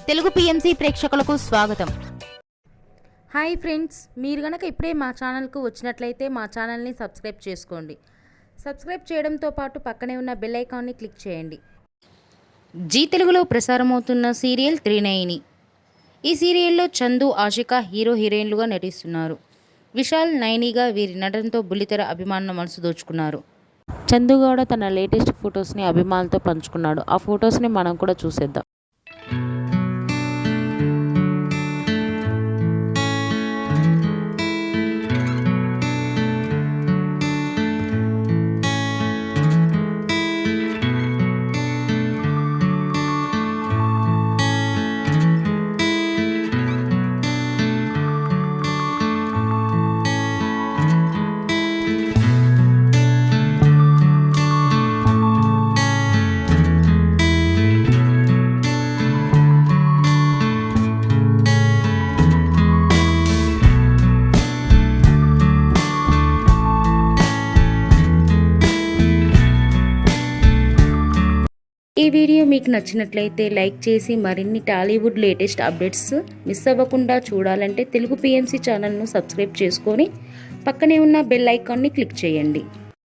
Telugu PMC ప్రేక్షకులకు స్వాగతం. Hi friends, మీరు గనక ఇప్పుడే మా ఛానల్కు వచ్చినట్లయితే మా ఛానల్ని సబ్స్క్రైబ్ చేసుకోండి. సబ్స్క్రైబ్ చేయడంతో పాటు పక్కనే ఉన్న బెల్ ఐకాన్ని క్లిక్ చేయండి. జీ తెలుగులో ప్రసారమవుతున్న సీరియల్ త్రినయని. ఈ సీరియల్లో చందు, ఆషిక హీరో హీరోయిన్లుగా నటిస్తున్నారు. విశాల్, నయనిగా వీరి నటనతో బుల్లితెర అభిమానుల మనసు దోచుకున్నారు. చందుగౌడ తన లేటెస్ట్ ఫొటోస్ని అభిమానులతో పంచుకున్నాడు. ఆ ఫొటోస్ని మనం కూడా చూసేద్దాం. ఈ వీడియో మీకు నచ్చినట్లయితే లైక్ చేసి మరిన్ని టాలీవుడ్ లేటెస్ట్ అప్డేట్స్ మిస్ అవ్వకుండా చూడాలంటే తెలుగు పిఎంసి ఛానల్ను సబ్స్క్రైబ్ చేసుకొని పక్కనే ఉన్న బెల్ ఐకాన్ని క్లిక్ చేయండి.